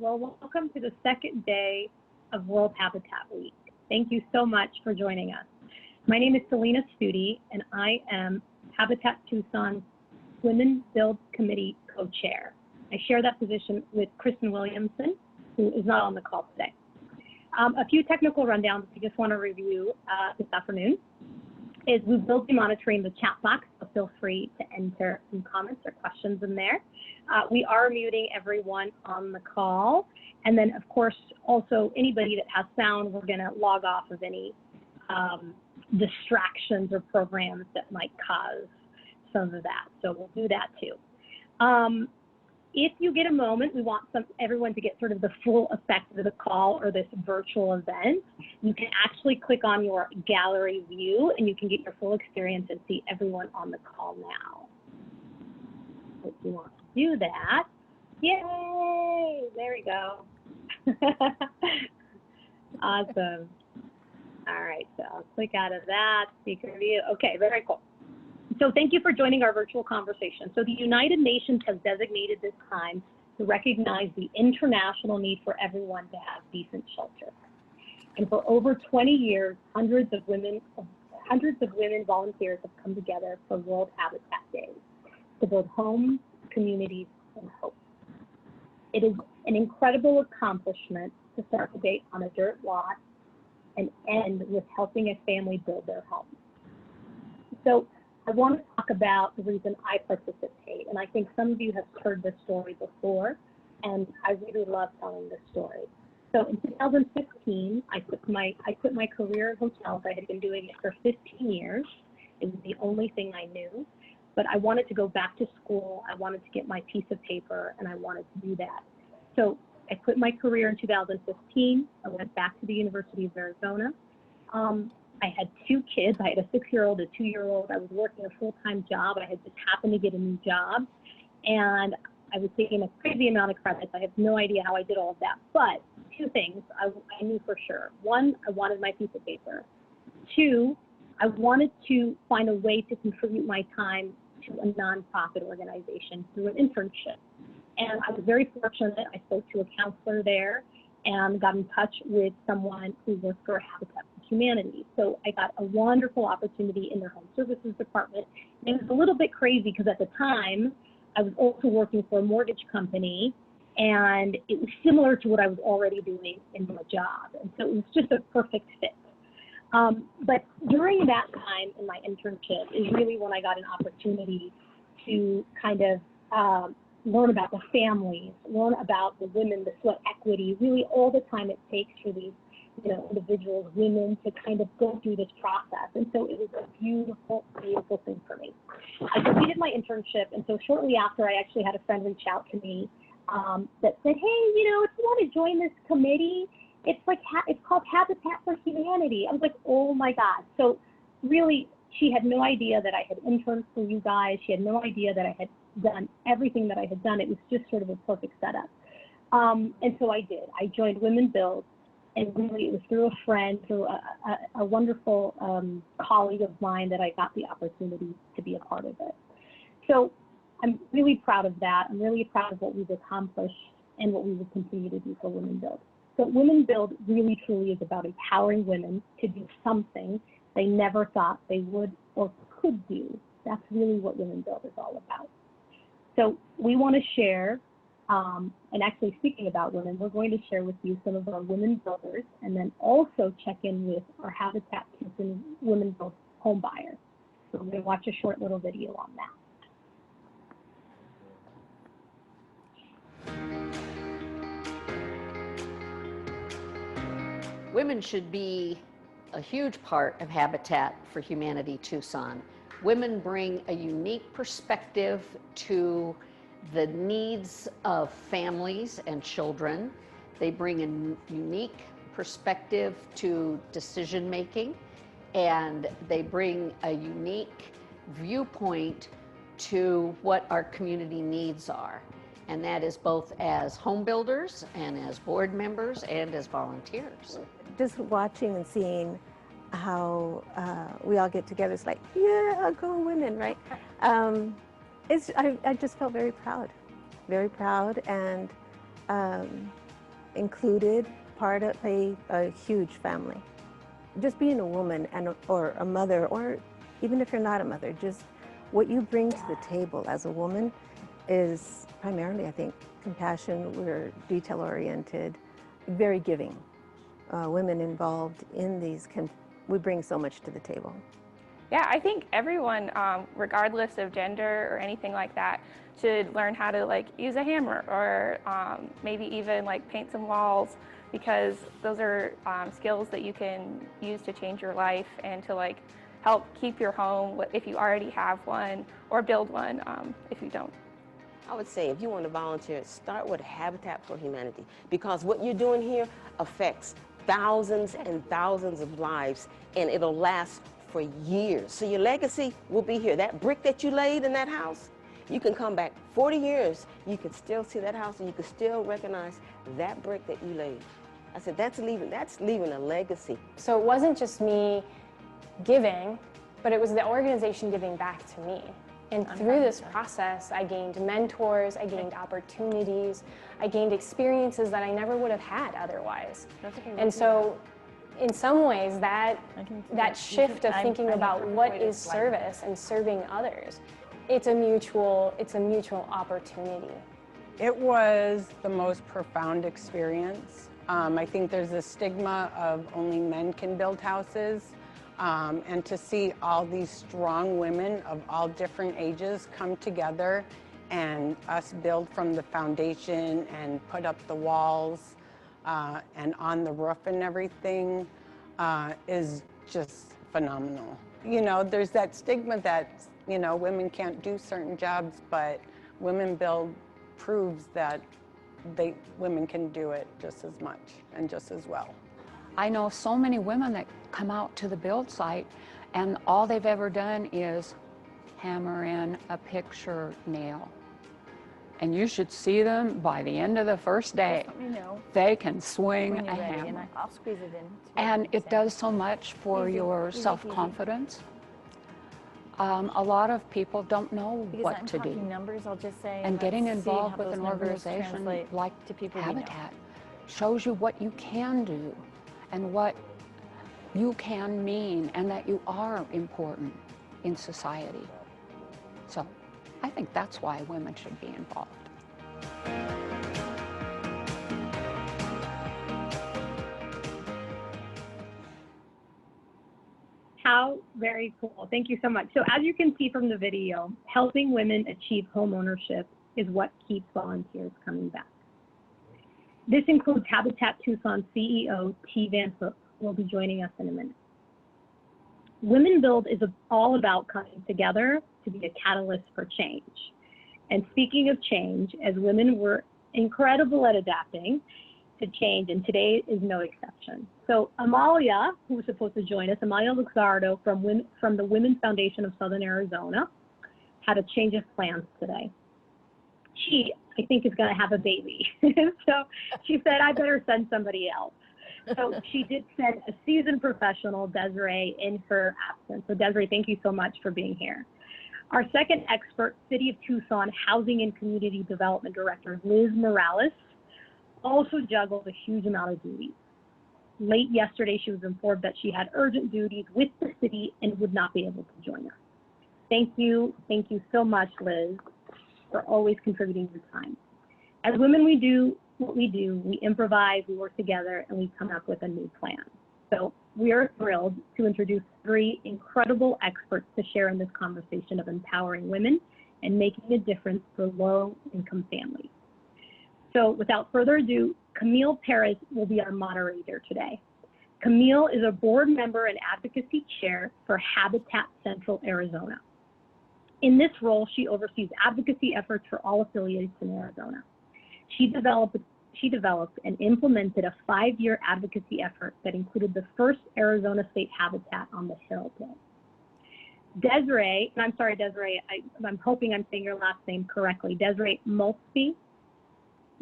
Well, welcome to the second day of World Habitat Week. Thank you so much for joining us. My name is Celina Stude, and I am Habitat Tucson's Women Build Committee co-chair. I share that position with Kristen Williamson, who is not on the call today. A few technical rundowns I just want to review this afternoon is we will be monitoring the chat box, so feel free to enter some comments or questions in there. We are muting everyone on the call. And then, of course, also anybody that has sound, we're going to log off of any distractions or programs that might cause some of that. So we'll do that too. If you get a moment, we want everyone to get sort of the full effect of the call or this virtual event. You can actually click on your gallery view and you can get your full experience and see everyone on the call now. If you want to do that, yay, there we go. Awesome. All right, so I'll click out of that, speaker view. Okay, very cool. So thank you for joining our virtual conversation. So the United Nations has designated this time to recognize the international need for everyone to have decent shelter. And for over 20 years, hundreds of women volunteers have come together for World Habitat Days to build homes, communities, and hope. It is an incredible accomplishment to start the day on a dirt lot and end with helping a family build their home. So I want to talk about the reason I participate, and I think some of you have heard this story before, and I really love telling this story. So in 2015, I quit my career in hotels. I had been doing it for 15 years. It was the only thing I knew, but I wanted to go back to school. I wanted to get my piece of paper, and I wanted to do that. So I quit my career in 2015. I went back to the University of Arizona. I had two kids. I had a 6-year-old, a 2-year-old. I was working a full-time job. I had just happened to get a new job, and I was taking a crazy amount of credits. I have no idea how I did all of that, but two things I knew for sure. One, I wanted my piece of paper. Two, I wanted to find a way to contribute my time to a nonprofit organization through an internship. And I was very fortunate. I spoke to a counselor there and got in touch with someone who worked for Habitat for Humanity. So I got a wonderful opportunity in their home services department. And it was a little bit crazy because at the time, I was also working for a mortgage company, and it was similar to what I was already doing in my job. And so it was just a perfect fit. But during that time in my internship is really when I got an opportunity to kind of learn about the families, learn about the women, the sweat equity, really all the time it takes for these, individuals, women to kind of go through this process. And so it was a beautiful, beautiful thing for me. I completed my internship, and so shortly after, I actually had a friend reach out to me that said, hey, if you want to join this committee, it's called Habitat for Humanity. I was like, oh my God. So really, she had no idea that I had interned for you guys. She had no idea that I had done everything that I had done. It was just sort of a perfect setup. And so I did. I joined Women Build, and really it was through a friend, through a wonderful colleague of mine that I got the opportunity to be a part of it. So I'm really proud of that. I'm really proud of what we've accomplished and what we will continue to do for Women Build. So Women Build really truly is about empowering women to do something they never thought they would or could do. That's really what Women Build is all about. So we want to share, and actually speaking about women, we're going to share with you some of our women builders, and then also check in with our Habitat Tucson Women Build home buyers. So we're going to watch a short little video on that. Women should be a huge part of Habitat for Humanity Tucson. Women bring a unique perspective to the needs of families and children. They bring a unique perspective to decision making, and they bring a unique viewpoint to what our community needs are. And that is both as home builders and as board members and as volunteers. Just watching and seeing how we all get together, it's like, yeah, go women, right? I just felt very proud, and included, part of a huge family. Just being a woman or a mother, or even if you're not a mother, just what you bring to the table as a woman is primarily, I think, compassion. We're detail-oriented, very giving. Women involved in these, we bring so much to the table. Yeah, I think everyone, regardless of gender or anything like that, should learn how to like use a hammer or maybe even like paint some walls, because those are skills that you can use to change your life and to like help keep your home if you already have one, or build one if you don't. I would say if you want to volunteer, start with Habitat for Humanity, because what you're doing here affects thousands and thousands of lives, and it'll last for years. So your legacy will be here. That brick that you laid in that house, you can come back 40 years, you can still see that house and you can still recognize that brick that you laid. I said, that's leaving a legacy. So it wasn't just me giving, but it was the organization giving back to me. And through this process, I gained mentors, I gained opportunities, I gained experiences that I never would have had otherwise. And so in some ways, that shift of thinking about what is service and serving others, it's a mutual opportunity. It was the most profound experience. I think there's a stigma of only men can build houses. And to see all these strong women of all different ages come together and us build from the foundation and put up the walls and on the roof and everything is just phenomenal. You know, there's that stigma that, you know, women can't do certain jobs, but Women Build proves that women can do it just as much and just as well. I know so many women that come out to the build site and all they've ever done is hammer in a picture nail. And you should see them by the end of the first day. They can swing a hammer. And I'll squeeze it in. And it does so much for your self-confidence. A lot of people don't know what to do. Numbers, I'll just say, and getting involved with an organization like Habitat shows you what you can do and what you can mean, and that you are important in society. So I think that's why women should be involved. How very cool. Thank you so much. So as you can see from the video, helping women achieve home ownership is what keeps volunteers coming back. This includes Habitat Tucson CEO T. Van Hook, who will be joining us in a minute. Women Build is all about coming together to be a catalyst for change. And speaking of change, as women, we're incredible at adapting to change, and today is no exception. So Amalia, who was supposed to join us, Amalia Luxardo from the Women's Foundation of Southern Arizona, had a change of plans today. She, I think, is going to have a baby. So she said, I better send somebody else. So she did send a seasoned professional, Desiree, in her absence. So Desiree, thank you so much for being here. Our second expert, City of Tucson Housing and Community Development Director, Liz Moralez, also juggles a huge amount of duties. Late yesterday, she was informed that she had urgent duties with the city and would not be able to join us. Thank you so much, Liz, for always contributing your time. As women, we do what we do. We improvise, we work together, and we come up with a new plan. So we are thrilled to introduce three incredible experts to share in this conversation of empowering women and making a difference for low-income families. So without further ado, Camille Perez will be our moderator today. Camille is a board member and advocacy chair for Habitat Central Arizona. In this role, she oversees advocacy efforts for all affiliates in Arizona. She developed and implemented a 5-year advocacy effort that included the first Arizona state habitat on the Hill Bill. Desiree, and I'm sorry, Desiree, I'm hoping I'm saying your last name correctly, Desiree Maultsby.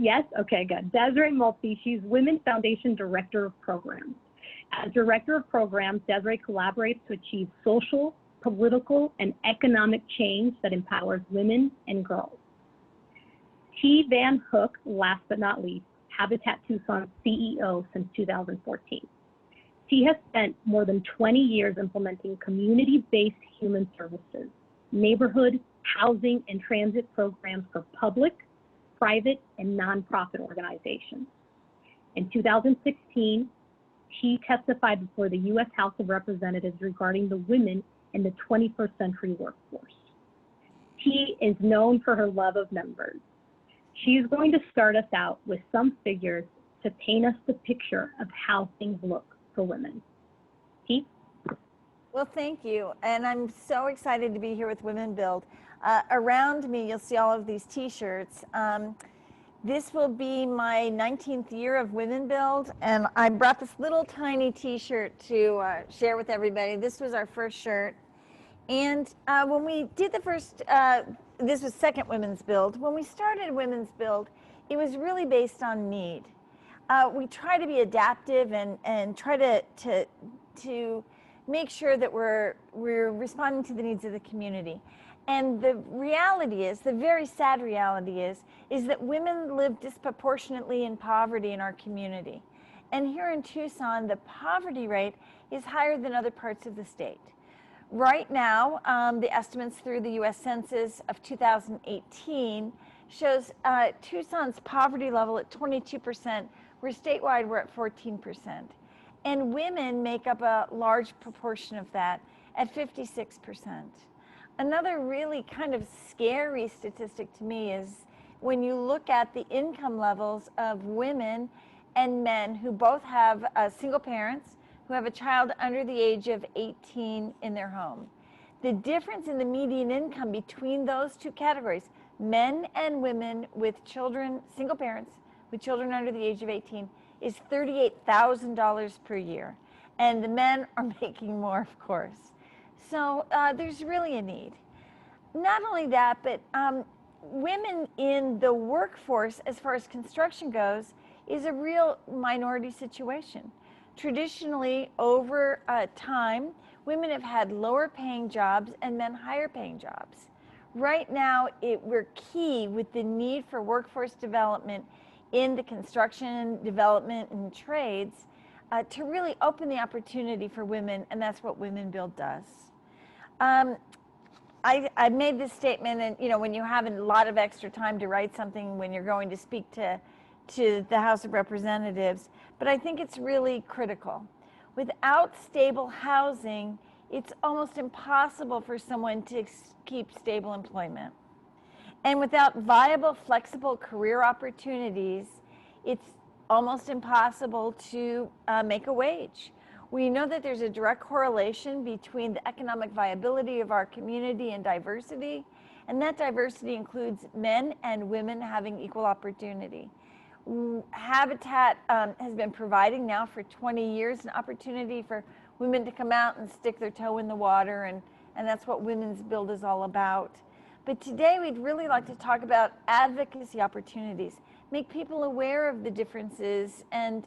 Yes? Okay, good. Desiree Maultsby, she's Women's Foundation Director of Programs. As Director of Programs, Desiree collaborates to achieve social, political, and economic change that empowers women and girls. T. Van Hook, last but not least, Habitat Tucson CEO since 2014. T has spent more than 20 years implementing community-based human services, neighborhood, housing, and transit programs for public, private, and nonprofit organizations. In 2016, he testified before the U.S. House of Representatives regarding the women in the 21st century workforce. T is known for her love of numbers. She is going to start us out with some figures to paint us the picture of how things look for women. T? Well, thank you. And I'm so excited to be here with Women Build. Around me, you'll see all of these t-shirts. This will be my 19th year of Women Build, and I brought this little tiny t-shirt to share with everybody. This was our first shirt. And when we did the first, this was second Women's Build. When we started Women's Build, it was really based on need. We try to be adaptive and try to make sure that we're responding to the needs of the community. And the reality is, the very sad reality is that women live disproportionately in poverty in our community. And here in Tucson, the poverty rate is higher than other parts of the state. Right now, the estimates through the U.S. Census of 2018 shows Tucson's poverty level at 22%, where statewide we're at 14%. And women make up a large proportion of that at 56%. Another really kind of scary statistic to me is when you look at the income levels of women and men who both have single parents, who have a child under the age of 18 in their home. The difference in the median income between those two categories, men and women with children, single parents with children under the age of 18, is $38,000 per year. And the men are making more, of course. So there's really a need. Not only that, but women in the workforce, as far as construction goes, is a real minority situation. Traditionally, over time, women have had lower paying jobs and men higher paying jobs. Right now, we're key with the need for workforce development in the construction, development, and trades to really open the opportunity for women, and that's what Women Build does. I made this statement, and you know, when you have a lot of extra time to write something when you're going to speak to the House of Representatives, but I think it's really critical. Without stable housing, it's almost impossible for someone to keep stable employment. And without viable, flexible career opportunities, it's almost impossible to make a wage. We know that there's a direct correlation between the economic viability of our community and diversity, and that diversity includes men and women having equal opportunity. Habitat has been providing now for 20 years an opportunity for women to come out and stick their toe in the water, and that's what Women's Build is all about. But today we'd really like to talk about advocacy opportunities, make people aware of the differences, and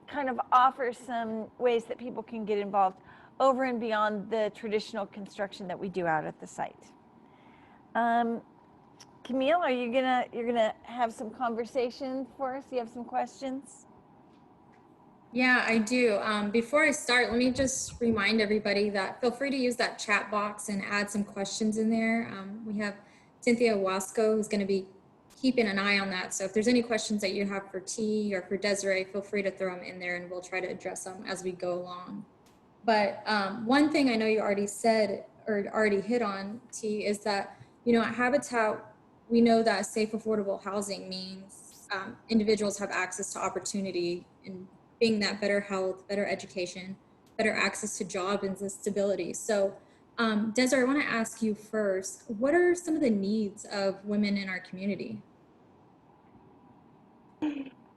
kind of offer some ways that people can get involved over and beyond the traditional construction that we do out at the site. Camille, are you're gonna have some conversation for us? You have some questions? Yeah, I do. Before I start, let me just remind everybody that feel free to use that chat box and add some questions in there. We have Cynthia Wasco who's going to be keeping an eye on that. So if there's any questions that you have for T or for Desiree, feel free to throw them in there and we'll try to address them as we go along. But one thing I know you already said or already hit on, T, is that, you know, at Habitat, we know that safe, affordable housing means individuals have access to opportunity and being that better health, better education, better access to jobs and stability. So Desiree, I want to ask you first, what are some of the needs of women in our community?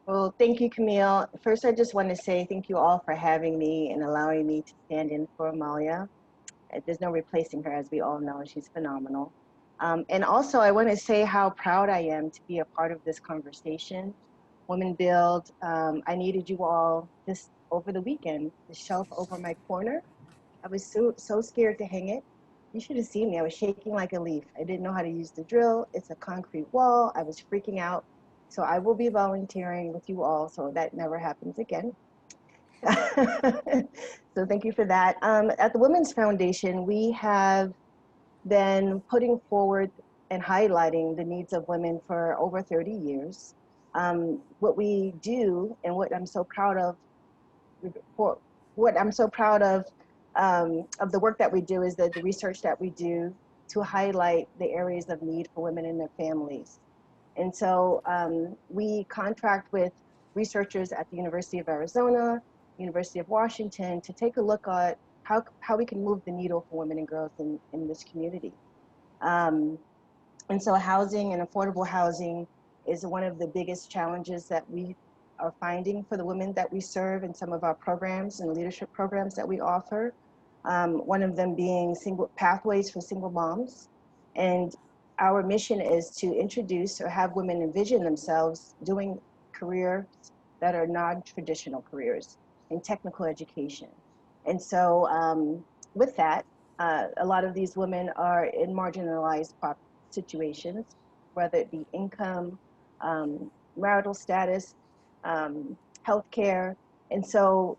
Well, thank you, Camille. First, I just want to say thank you all for having me and allowing me to stand in for Amalia. There's no replacing her, as we all know. She's phenomenal. And also, I want to say how proud I am to be a part of this conversation. Women Build, I needed you all this over the weekend, the shelf over my corner. I was so scared to hang it. You should have seen me. I was shaking like a leaf. I didn't know how to use the drill. It's a concrete wall. I was freaking out. So I will be volunteering with you all so that never happens again. So thank you for that. At the Women's Foundation, we have been putting forward and highlighting the needs of women for over 30 years. What we do and what I'm so proud of, of the work that we do is the research that we do to highlight the areas of need for women and their families. And so we contract with researchers at the University of Arizona, University of Washington, to take a look at how we can move the needle for women and girls in this community. And so housing and affordable housing is one of the biggest challenges that we are finding for the women that we serve in some of our programs and leadership programs that we offer. One of them being single pathways for single moms. And our mission is to introduce or have women envision themselves doing careers that are non-traditional careers in technical education. And so with that, a lot of these women are in marginalized situations, whether it be income, marital status, healthcare. And so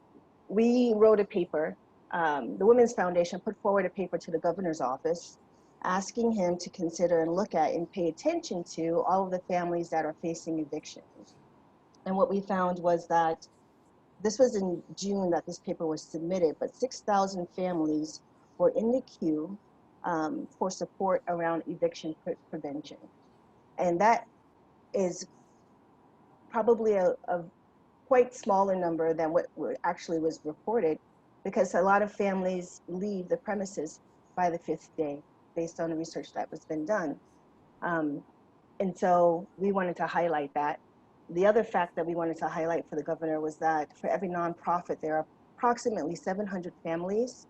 we wrote a paper. The Women's Foundation put forward a paper to the governor's office asking him to consider and look at and pay attention to all of the families that are facing evictions. And what we found was that this was in June that this paper was submitted, but 6,000 families were in the queue for support around eviction prevention. And that is probably a quite smaller number than what actually was reported, because a lot of families leave the premises by the 5th day based on the research that was been done. And so we wanted to highlight that. The other fact that we wanted to highlight for the governor was that for every nonprofit, there are approximately 700 families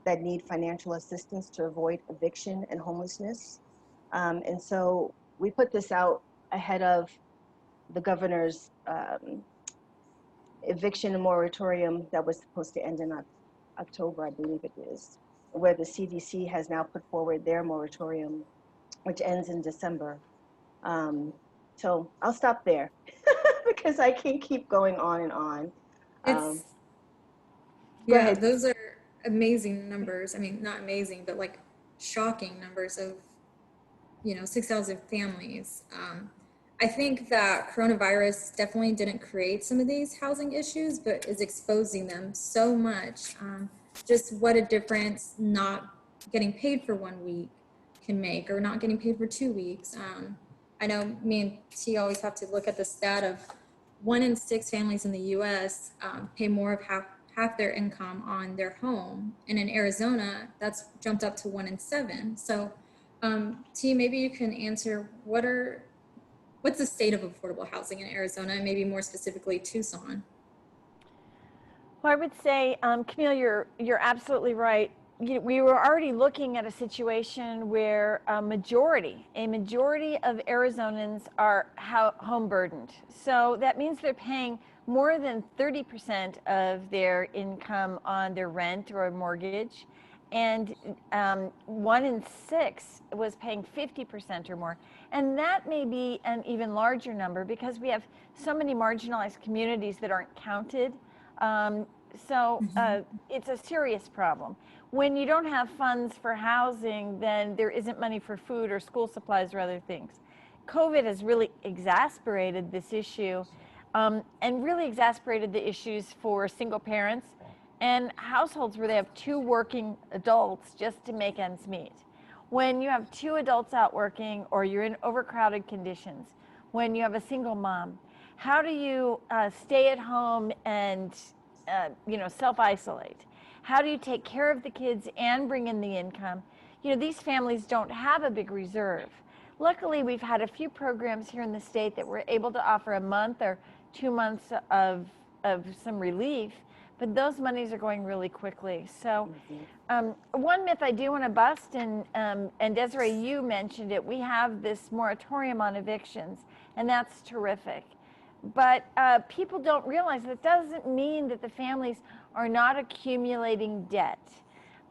that need financial assistance to avoid eviction and homelessness. And so we put this out ahead of the governor's eviction moratorium that was supposed to end in October, I believe it is, where the CDC has now put forward their moratorium, which ends in December. So I'll stop there because I can't keep going on and on. Yeah, those are amazing numbers. I mean, not amazing, but like shocking numbers of, 6,000 families. I think that coronavirus definitely didn't create some of these housing issues, but is exposing them so much. Just what a difference not getting paid for 1 week can make, or not getting paid for 2 weeks. I know me and T always have to look at the stat of 1 in 6 families in the US pay more of half their income on their home. And in Arizona, that's jumped up to 1 in 7. So T, maybe you can answer what's the state of affordable housing in Arizona, and maybe more specifically Tucson? Well, I would say, Camille, you're absolutely right. We were already looking at a situation where a majority of Arizonans are home burdened. So that means they're paying more than 30% of their income on their rent or a mortgage. And 1 in 6 was paying 50% or more. And that may be an even larger number because we have so many marginalized communities that aren't counted. It's a serious problem. When you don't have funds for housing, then there isn't money for food or school supplies or other things. COVID has really exacerbated this issue and really exacerbated the issues for single parents and households where they have 2 working adults just to make ends meet. When you have 2 adults out working, or you're in overcrowded conditions, when you have a single mom, how do you stay at home and self-isolate? How do you take care of the kids and bring in the income? These families don't have a big reserve. Luckily, we've had a few programs here in the state that were able to offer a month or 2 months of some relief, but those monies are going really quickly. So one myth I do want to bust, and Desiree, you mentioned it, we have this moratorium on evictions, and that's terrific. But people don't realize that doesn't mean that the families are not accumulating debt.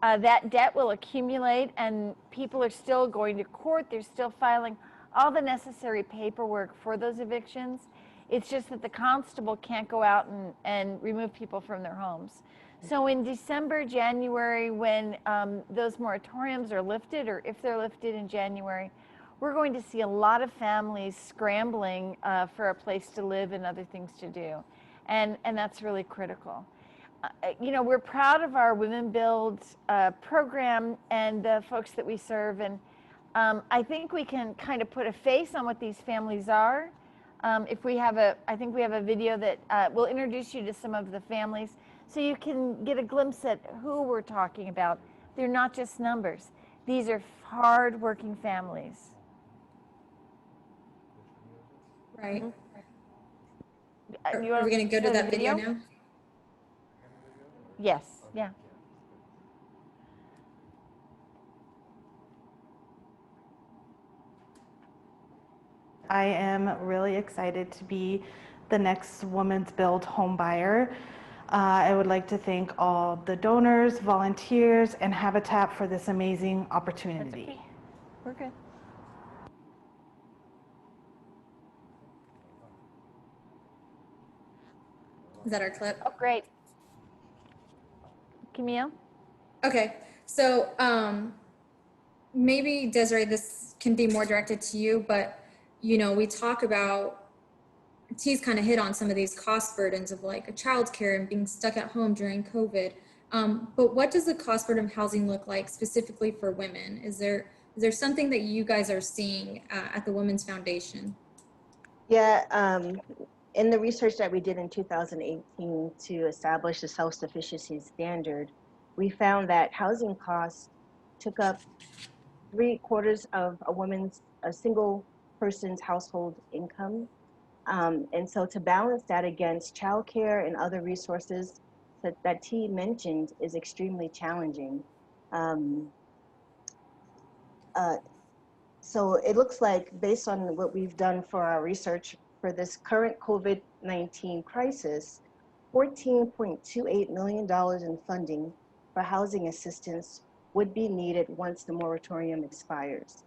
That debt will accumulate, and people are still going to court. They're still filing all the necessary paperwork for those evictions. It's just that the constable can't go out and remove people from their homes. So in December, January, when those moratoriums are lifted, or if they're lifted in January, we're going to see a lot of families scrambling for a place to live and other things to do. And that's really critical. You know, we're proud of our Women Build program and the folks that we serve. And I think we can kind of put a face on what these families are. If we have I think we have a video that will introduce you to some of the families so you can get a glimpse at who we're talking about. They're not just numbers. These are hard-working families. Right. Are we going to go to that video now? Yes, yeah. I am really excited to be the next Women's Build home buyer. I would like to thank all the donors, volunteers, and Habitat for this amazing opportunity. That's okay. We're good. Is that our clip? Oh, great. Camille? Okay, so maybe Desiree, this can be more directed to you, but you know, we talk about, T's kind of hit on some of these cost burdens of like a childcare and being stuck at home during COVID. But what does the cost burden of housing look like specifically for women? Is there something that you guys are seeing at the Women's Foundation? Yeah, in the research that we did in 2018 to establish the self-sufficiency standard, we found that housing costs took up 3/4 of a single person's household income. And so to balance that against childcare and other resources that T mentioned is extremely challenging. So it looks like, based on what we've done for our research for this current COVID-19 crisis, $14.28 million in funding for housing assistance would be needed once the moratorium expires.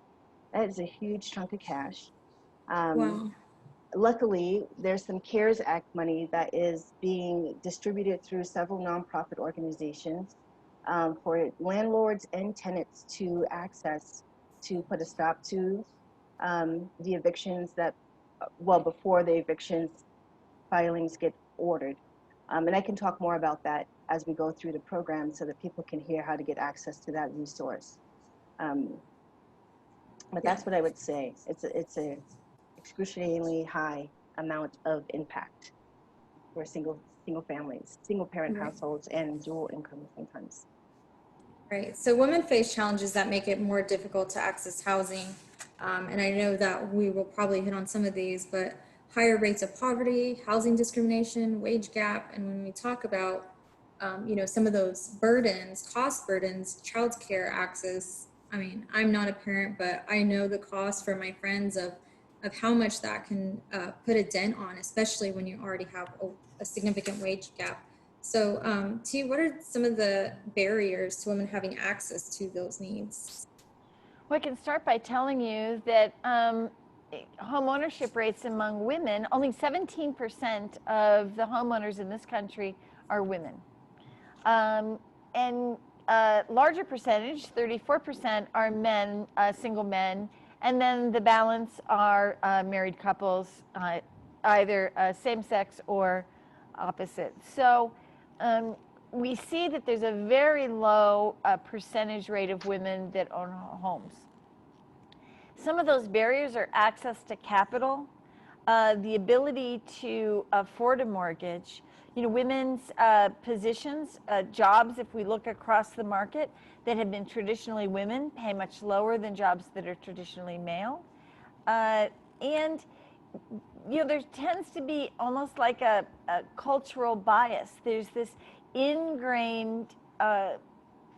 That is a huge chunk of cash. Wow. Luckily, there's some CARES Act money that is being distributed through several nonprofit organizations for landlords and tenants to access to put a stop to the evictions that, well, before the evictions filings get ordered. And I can talk more about that as we go through the program so that people can hear how to get access to that resource. But that's what I would say. It's a excruciatingly high amount of impact for single families, single parent households, and dual income sometimes. Right. So women face challenges that make it more difficult to access housing. And I know that we will probably hit on some of these, but higher rates of poverty, housing discrimination, wage gap. And when we talk about, you know, some of those burdens, cost burdens, childcare access, I mean, I'm not a parent, but I know the cost for my friends of how much that can put a dent on, especially when you already have a significant wage gap. So T, what are some of the barriers to women having access to those needs? Well, I can start by telling you that home ownership rates among women, only 17% of the homeowners in this country are women. And a larger percentage, 34%, are men, single men, and then the balance are married couples, either same-sex or opposite. So we see that there's a very low percentage rate of women that own homes. Some of those barriers are access to capital, the ability to afford a mortgage. You know, women's positions, jobs, if we look across the market, that have been traditionally women pay much lower than jobs that are traditionally male. And, you know, there tends to be almost like a cultural bias. There's this ingrained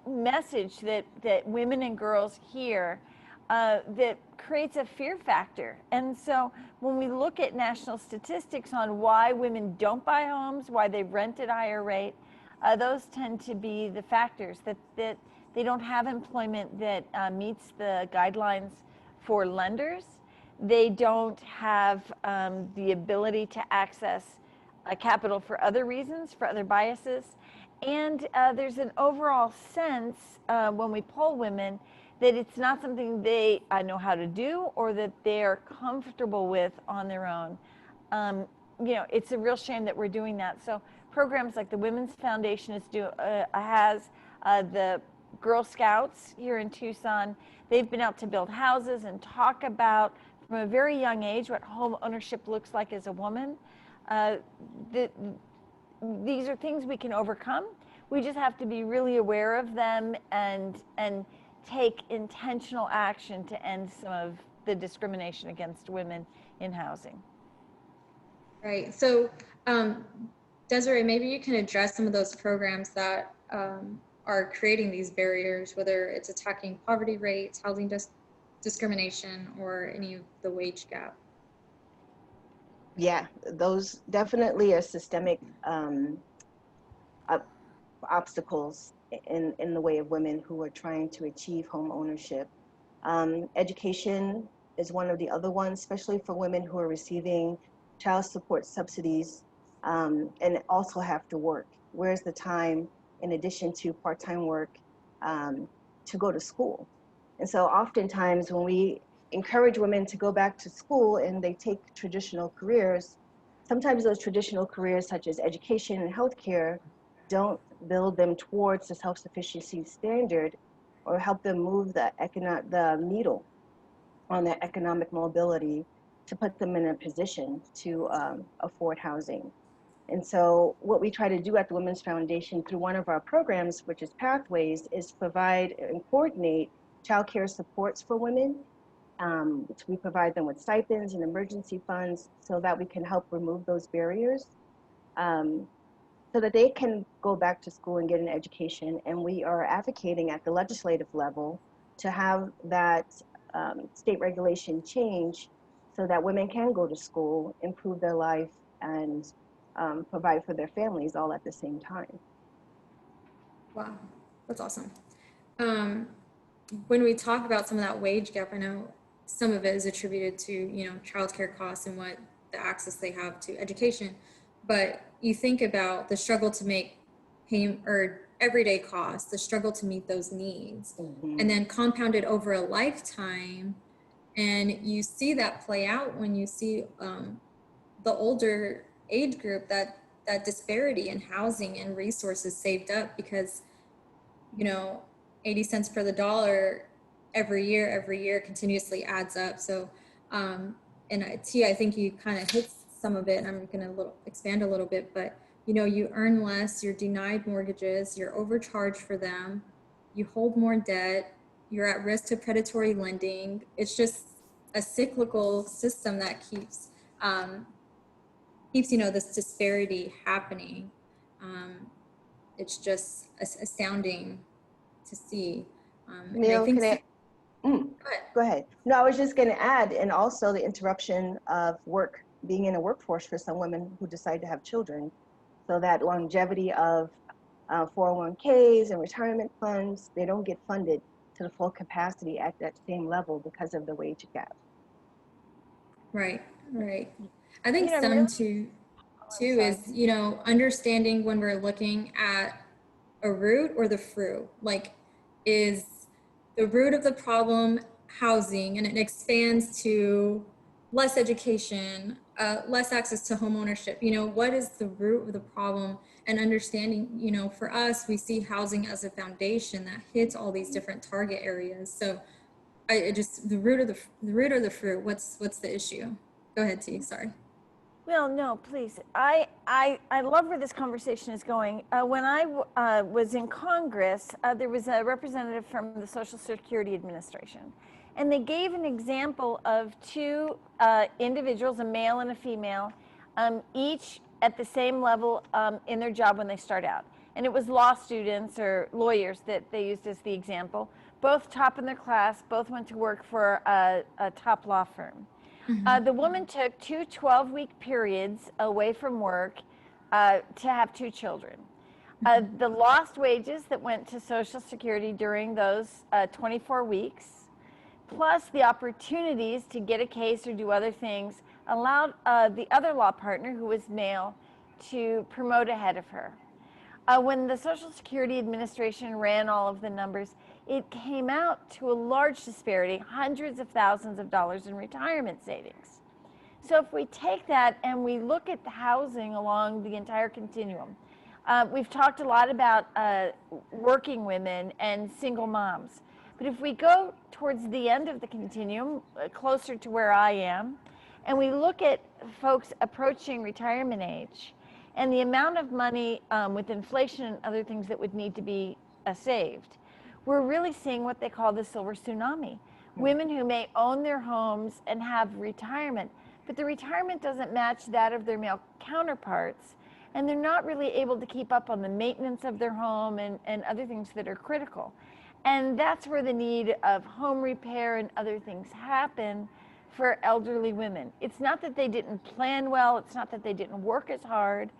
message that women and girls hear that creates a fear factor. And so when we look at national statistics on why women don't buy homes, why they rent at a higher rate, those tend to be the factors that they don't have employment that meets the guidelines for lenders. They don't have the ability to access capital for other reasons, for other biases. And there's an overall sense when we poll women that it's not something they know how to do or that they're comfortable with on their own. You know, it's a real shame that we're doing that. So programs like the Women's Foundation has the Girl Scouts here in Tucson. They've been out to build houses and talk about from a very young age what home ownership looks like as a woman. These are things we can overcome. We just have to be really aware of them and take intentional action to end some of the discrimination against women in housing. Right. So, Desiree, maybe you can address some of those programs that are creating these barriers, whether it's attacking poverty rates, housing discrimination, or any of the wage gap. Yeah, those definitely are systemic obstacles in the way of women who are trying to achieve home ownership. Education is one of the other ones, especially for women who are receiving child support subsidies and also have to work. Where's the time, in addition to part-time work, to go to school? And so oftentimes when we encourage women to go back to school and they take traditional careers, sometimes those traditional careers such as education and healthcare don't build them towards the self-sufficiency standard or help them move the needle on their economic mobility to put them in a position to afford housing. And so what we try to do at the Women's Foundation through one of our programs, which is Pathways, is provide and coordinate childcare supports for women. We provide them with stipends and emergency funds so that we can help remove those barriers so that they can go back to school and get an education. And we are advocating at the legislative level to have that state regulation change so that women can go to school, improve their life, and provide for their families all at the same time. Wow, that's awesome. When we talk about some of that wage gap, I know some of it is attributed to, you know, childcare costs and what the access they have to education. But you think about the struggle to make everyday costs, the struggle to meet those needs, and then compounded over a lifetime. And you see that play out when you see the older age group, that disparity in housing and resources saved up because, you know, 80 cents per the dollar every year continuously adds up. So, and T, I think you kind of hit some of it, and I'm going to expand a little bit, but you know, you earn less, you're denied mortgages, you're overcharged for them, you hold more debt, you're at risk to predatory lending. It's just a cyclical system that keeps you know, this disparity happening. It's just astounding to see. Neil, go ahead. No, I was just going to add, and also the interruption of work, being in a workforce for some women who decide to have children. So that longevity of 401ks and retirement funds, they don't get funded to the full capacity at that same level because of the wage gap. Right. I think some too is, you know, understanding when we're looking at a root or the fruit. Like, is the root of the problem housing, and it expands to less education, less access to home ownership? You know, what is the root of the problem? And understanding, you know, for us, we see housing as a foundation that hits all these different target areas. So the root or the fruit, what's the issue? Go ahead, T, sorry. Well, no, please. I love where this conversation is going. When I was in Congress, there was a representative from the Social Security Administration, and they gave an example of two individuals, a male and a female, each at the same level in their job when they start out. And it was law students or lawyers that they used as the example. Both top in their class, both went to work for a top law firm. The woman took 2 12-week periods away from work to have 2 children. The lost wages that went to Social Security during those 24 weeks, plus the opportunities to get a case or do other things, allowed the other law partner, who was male, to promote ahead of her. When the Social Security Administration ran all of the numbers, it came out to a large disparity, hundreds of thousands of dollars in retirement savings. So if we take that and we look at the housing along the entire continuum, we've talked a lot about working women and single moms. But if we go towards the end of the continuum, closer to where I am, and we look at folks approaching retirement age, and the amount of money with inflation and other things that would need to be saved, we're really seeing what they call the silver tsunami. Women who may own their homes and have retirement, but the retirement doesn't match that of their male counterparts, and they're not really able to keep up on the maintenance of their home and other things that are critical. And that's where the need of home repair and other things happen for elderly women. It's not that they didn't plan well, it's not that they didn't work as hard,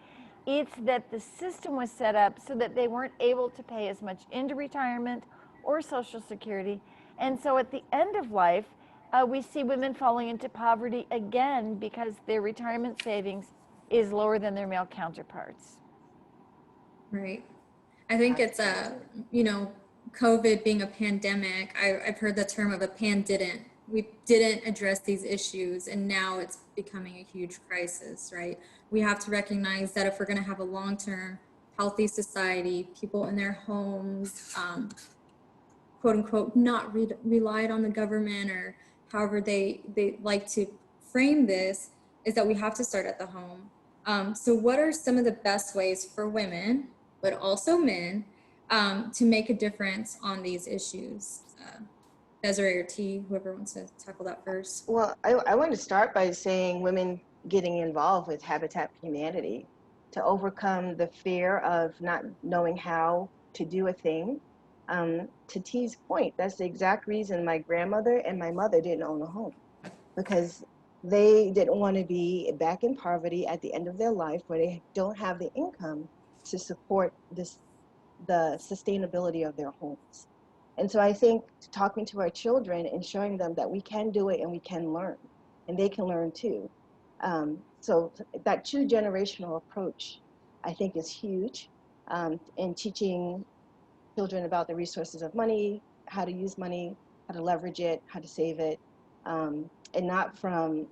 it's that the system was set up so that they weren't able to pay as much into retirement or Social Security. And so at the end of life, we see women falling into poverty again because their retirement savings is lower than their male counterparts. Right. I think it's you know, COVID being a pandemic, I've heard the term of a pan-didn't. We didn't address these issues, and now it's becoming a huge crisis, right? We have to recognize that if we're going to have a long-term healthy society, people in their homes, quote unquote, not relied on the government, or however they like to frame this, is that we have to start at the home. So what are some of the best ways for women, but also men, to make a difference on these issues? Desiree or T, whoever wants to tackle that first. Well, I want to start by saying women getting involved with Habitat for Humanity to overcome the fear of not knowing how to do a thing. To T's point, that's the exact reason my grandmother and my mother didn't own a home, because they didn't want to be back in poverty at the end of their life where they don't have the income to support the sustainability of their homes. And so I think talking to our children and showing them that we can do it and we can learn, and they can learn too. So that 2-generational approach, I think, is huge in teaching children about the resources of money, how to use money, how to leverage it, how to save it, and not from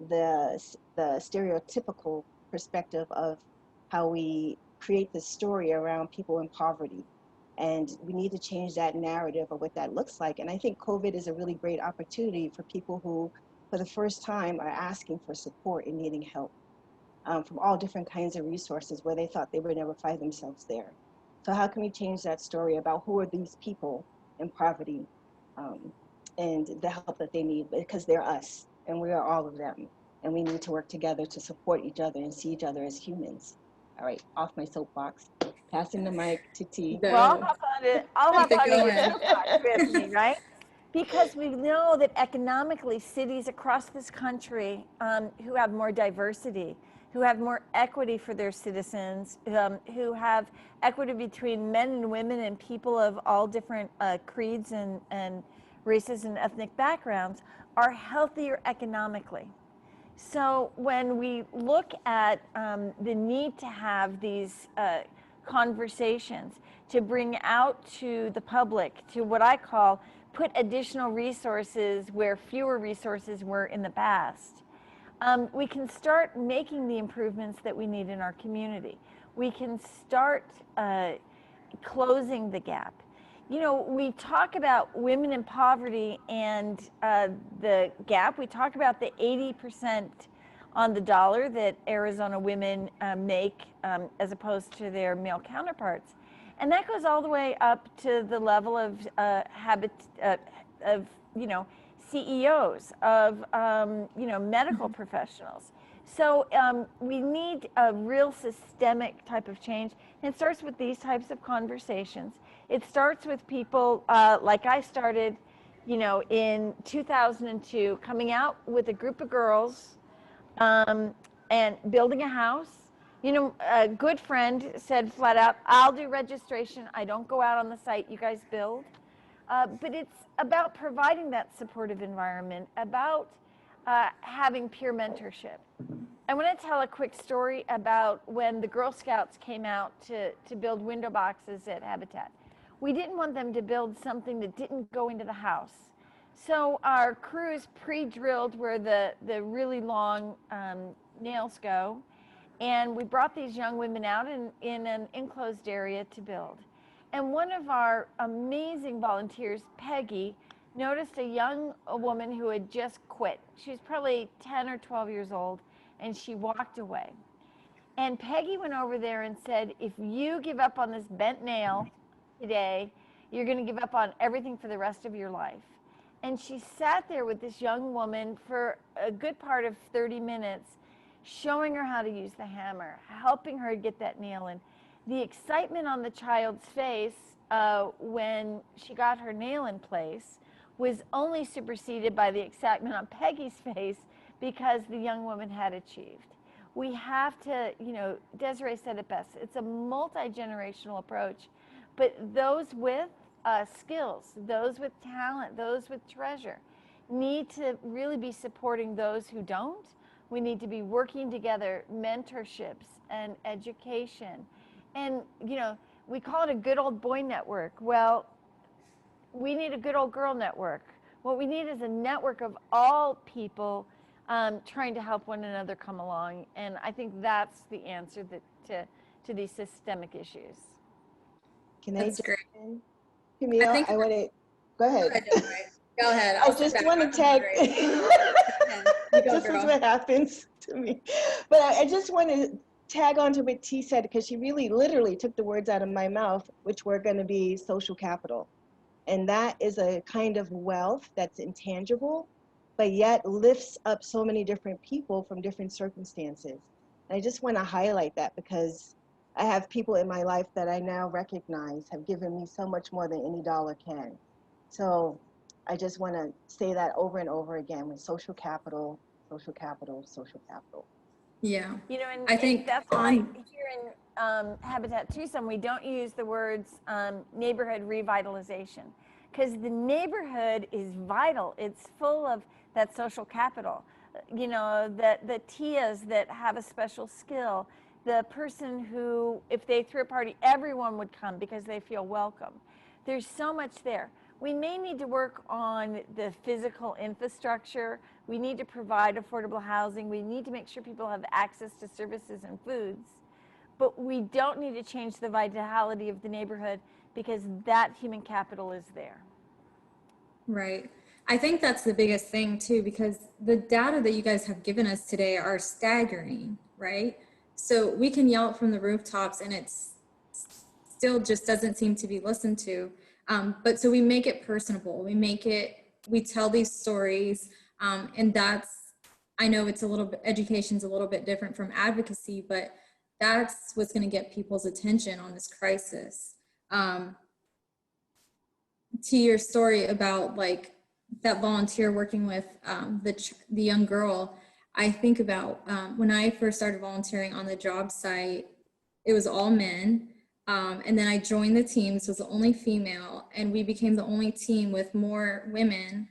the stereotypical perspective of how we create this story around people in poverty. And we need to change that narrative of what that looks like. And I think COVID is a really great opportunity for people who, for the first time, are asking for support and needing help from all different kinds of resources where they thought they would never find themselves there. So how can we change that story about who are these people in poverty and the help that they need? Because they're us, and we are all of them. And we need to work together to support each other and see each other as humans. All right, off my soapbox. Passing the mic to T. Well, I'll hop on it. I'll hop on your soapbox with me, right? Because we know that economically, cities across this country who have more diversity, who have more equity for their citizens, who have equity between men and women and people of all different creeds and races and ethnic backgrounds, are healthier economically. So when we look at the need to have these conversations, to bring out to the public, to what I call put additional resources where fewer resources were in the past, we can start making the improvements that we need in our community. We can start closing the gap. You know, we talk about women in poverty and the gap. We talk about the 80% on the dollar that Arizona women make as opposed to their male counterparts. And that goes all the way up to the level of CEOs, of medical professionals. So we need a real systemic type of change. And it starts with these types of conversations. It starts with people like I started, in 2002, coming out with a group of girls and building a house. A good friend said flat out, I'll do registration. I don't go out on the site you guys build. but it's about providing that supportive environment, about having peer mentorship. I want to tell a quick story about when the Girl Scouts came out to build window boxes at Habitat. We didn't want them to build something that didn't go into the house. So our crews pre-drilled where the really long nails go, and we brought these young women out in an enclosed area to build. And one of our amazing volunteers, Peggy, noticed a young woman who had just quit. She was probably 10 or 12 years old, and she walked away. And Peggy went over there and said, if you give up on this bent nail today, you're going to give up on everything for the rest of your life. And she sat there with this young woman for a good part of 30 minutes, showing her how to use the hammer, helping her get that nail in. The excitement on the child's face when she got her nail in place was only superseded by the excitement on Peggy's face because the young woman had achieved. We have to, you know, Desiree said it best, it's a multi-generational approach, but those with skills, those with talent, those with treasure need to really be supporting those who don't. We need to be working together, mentorships and education. And, you know, we call it a good old boy network. Well, we need a good old girl network. What we need is a network of all people trying to help one another come along. And I think that's the answer to these systemic issues. Can I jump great. in? Camille, I want to, go ahead. Go ahead. I just want to tag, this is what happens to me. But I just want to tag on to what T said, because she really literally took the words out of my mouth, which were going to be social capital. And that is a kind of wealth that's intangible, but yet lifts up so many different people from different circumstances. And I just want to highlight that because I have people in my life that I now recognize have given me so much more than any dollar can. So I just want to say that over and over again with social capital, social capital, social capital. Yeah. You know, and I think that's why here in Habitat Tucson, we don't use the words neighborhood revitalization, because the neighborhood is vital. It's full of that social capital. You know, the Tias that have a special skill, the person who, if they threw a party, everyone would come because they feel welcome. There's so much there. We may need to work on the physical infrastructure. We need to provide affordable housing. We need to make sure people have access to services and foods. But we don't need to change the vitality of the neighborhood because that human capital is there. Right. I think that's the biggest thing too, because the data that you guys have given us today are staggering, right? So we can yell it from the rooftops and it's still just doesn't seem to be listened to. But so we make it personable. We tell these stories, and that's, I know it's a little bit, education's a little bit different from advocacy, but that's what's going to get people's attention on this crisis. To your story about like that volunteer working with the young girl, I think about when I first started volunteering on the job site, it was all men. And then I joined the team, so it was the only female, and we became the only team with more women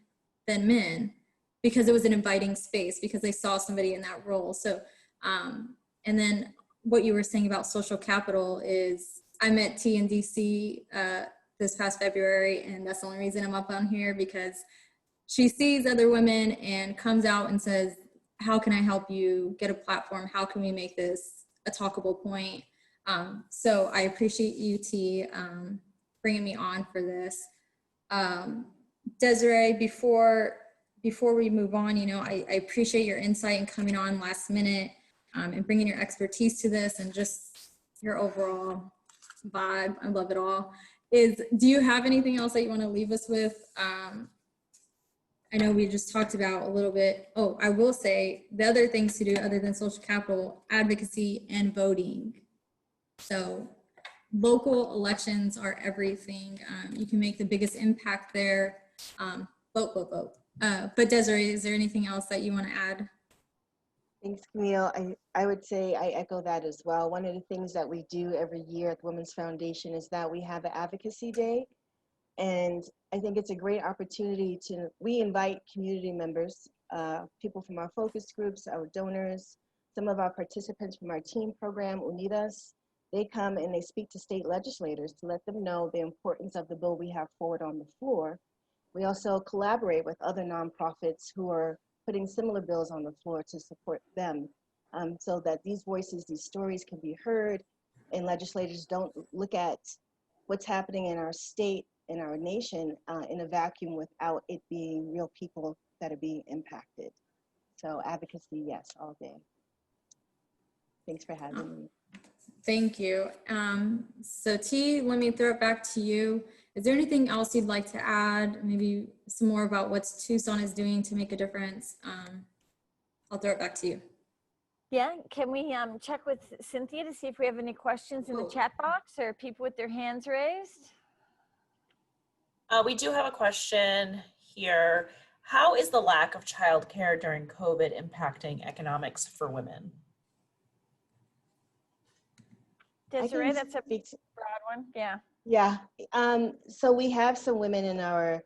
than men because it was an inviting space, because they saw somebody in that role. So, and then what you were saying about social capital is I met T in DC this past February, and that's the only reason I'm up on here, because she sees other women and comes out and says, how can I help you get a platform? How can we make this a talkable point? So I appreciate you, T, bringing me on for this. Desiree, before we move on, you know, I appreciate your insight and coming on last minute and bringing your expertise to this and just your overall vibe. I love it all. Do you have anything else that you want to leave us with? I know we just talked about a little bit. Oh, I will say the other things to do other than social capital, advocacy and voting. So local elections are everything. You can make the biggest impact there. Vote, vote, vote. But Desiree, is there anything else that you want to add? Thanks, Camille. I would say I echo that as well. One of the things that we do every year at the Women's Foundation is that we have an advocacy day. And I think it's a great opportunity we invite community members, people from our focus groups, our donors, some of our participants from our team program, Unidas. They come and they speak to state legislators to let them know the importance of the bill we have forward on the floor. We also collaborate with other nonprofits who are putting similar bills on the floor to support them, so that these voices, these stories can be heard, and legislators don't look at what's happening in our state, in our nation, in a vacuum without it being real people that are being impacted. So advocacy, yes, all day. Thanks for having me. Thank you. So T, let me throw it back to you. Is there anything else you'd like to add? Maybe some more about what Tucson is doing to make a difference? I'll throw it back to you. Yeah, can we check with Cynthia to see if we have any questions in the chat box or people with their hands raised? We do have a question here. How is the lack of childcare during COVID impacting economics for women? Desiree, that's a broad one. Yeah. Yeah. So we have some women in our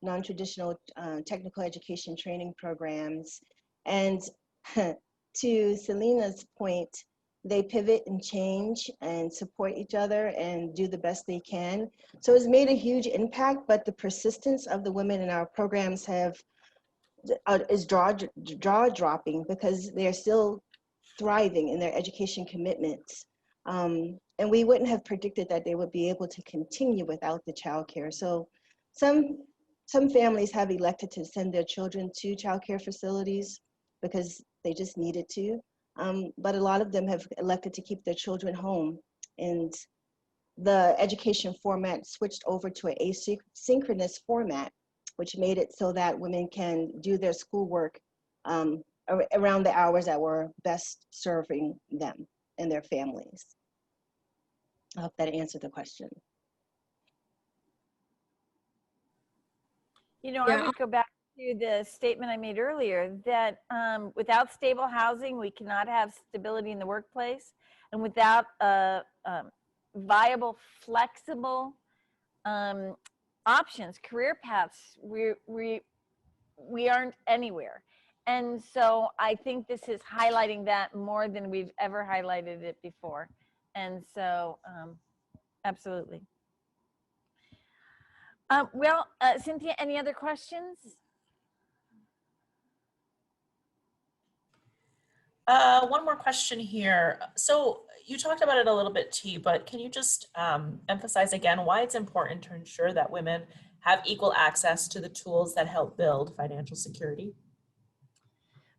non-traditional technical education training programs. And to Celina's point, they pivot and change and support each other and do the best they can. So it's made a huge impact, but the persistence of the women in our programs is jaw-dropping because they're still thriving in their education commitments. And we wouldn't have predicted that they would be able to continue without the childcare. So some families have elected to send their children to childcare facilities because they just needed to. But a lot of them have elected to keep their children home. And the education format switched over to an asynchronous format, which made it so that women can do their schoolwork around the hours that were best serving them and their families. I hope that answered the question. You know, I would go back to the statement I made earlier that without stable housing, we cannot have stability in the workplace. And without viable, flexible options, career paths, we aren't anywhere. And so I think this is highlighting that more than we've ever highlighted it before. And so, absolutely. Well, Cynthia, any other questions? One more question here. So you talked about it a little bit, T, but can you just emphasize again why it's important to ensure that women have equal access to the tools that help build financial security?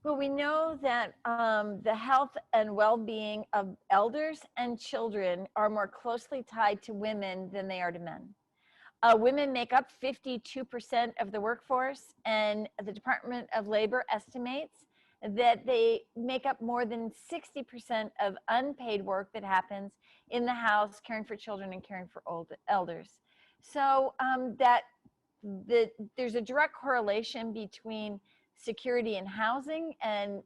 Well, we know that the health and well-being of elders and children are more closely tied to women than they are to men. Women make up 52% of the workforce, and the Department of Labor estimates that they make up more than 60% of unpaid work that happens in the house, caring for children and caring for elders. So there's a direct correlation between security and housing and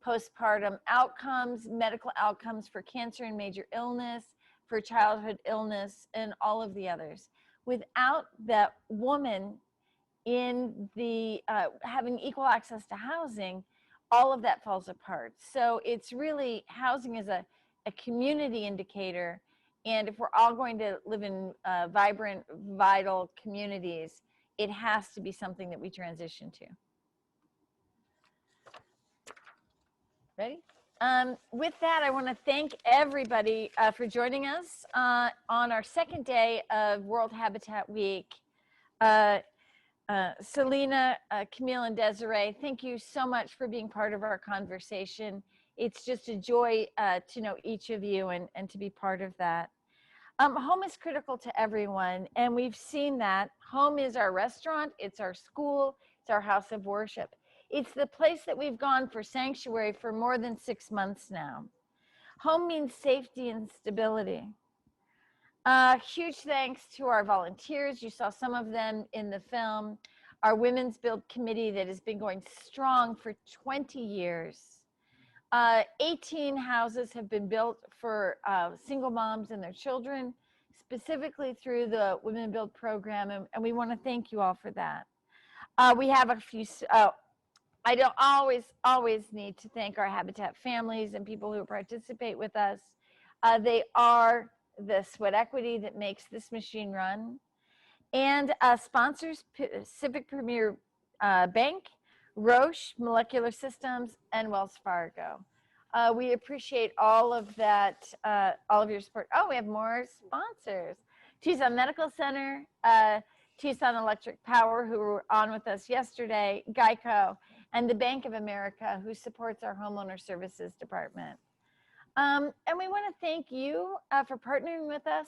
postpartum outcomes, medical outcomes for cancer and major illness, for childhood illness, and all of the others. Without that woman in the having equal access to housing, all of that falls apart. So it's really, housing is a community indicator. And if we're all going to live in vibrant, vital communities, it has to be something that we transition to. Ready? With that, I want to thank everybody for joining us on our second day of World Habitat Week. Celina, Camille, and Desiree, thank you so much for being part of our conversation. It's just a joy to know each of you and to be part of that. Home is critical to everyone, and we've seen that. Home is our restaurant, it's our school, it's our house of worship. It's the place that we've gone for sanctuary for more than 6 months now. Home means safety and stability. Huge thanks to our volunteers. You saw some of them in the film. Our Women's Build Committee that has been going strong for 20 years. 18 houses have been built for single moms and their children. specifically through the Women Build program, and we want to thank you all for that. We have a few, I don't always need to thank our Habitat families and people who participate with us. They are the sweat equity that makes this machine run. And sponsors, Pacific Premier Bank, Roche, Molecular Systems, and Wells Fargo. We appreciate all of that, all of your support. Oh, we have more sponsors. Tucson Medical Center, Tucson Electric Power, who were on with us yesterday, Geico, and the Bank of America, who supports our homeowner services department. And we want to thank you for partnering with us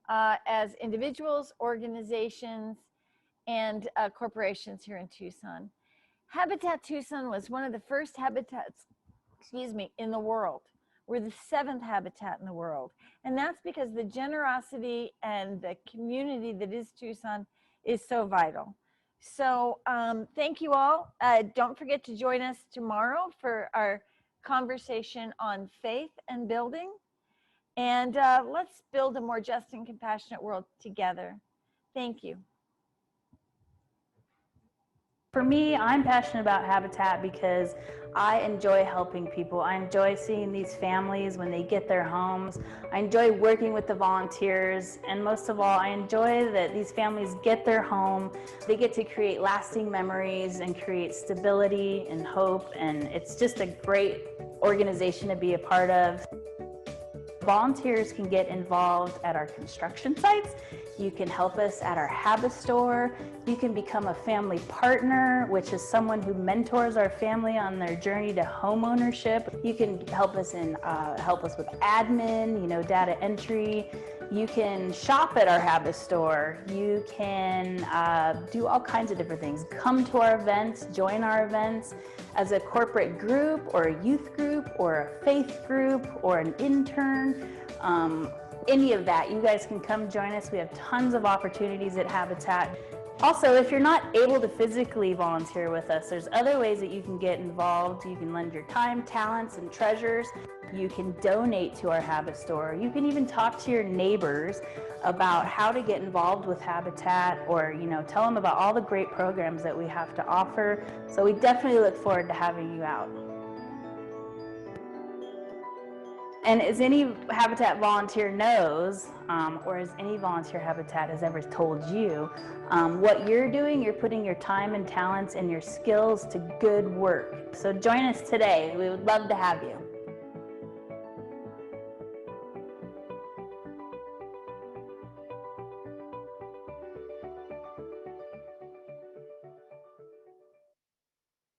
as individuals, organizations, and corporations here in Tucson. Habitat Tucson was one of the first habitats, in the world. We're the 7th habitat in the world. And that's because the generosity and the community that is Tucson is so vital. So thank you all. Don't forget to join us tomorrow for our conversation on faith and building. And let's build a more just and compassionate world together. Thank you. For me, I'm passionate about Habitat because I enjoy helping people. I enjoy seeing these families when they get their homes. I enjoy working with the volunteers. And most of all, I enjoy that these families get their home. They get to create lasting memories and create stability and hope. And it's just a great organization to be a part of. Volunteers can get involved at our construction sites. You can help us at our Habit store. You can become a family partner, which is someone who mentors our family on their journey to home ownership. You can help us with admin, data entry. You can shop at our Habit store. You can do all kinds of different things. Come to our events, join our events as a corporate group or a youth group or a faith group or an intern. Any of that, you guys can come join us. We have tons of opportunities at Habitat. Also, if you're not able to physically volunteer with us, there's other ways that you can get involved. You can lend your time, talents, and treasures. You can donate to our Habit store. You can even talk to your neighbors about how to get involved with Habitat, or tell them about all the great programs that we have to offer. So we definitely look forward to having you out. And as any Habitat volunteer knows, or as any volunteer Habitat has ever told you, what you're doing, you're putting your time and talents and your skills to good work. So join us today. We would love to have you.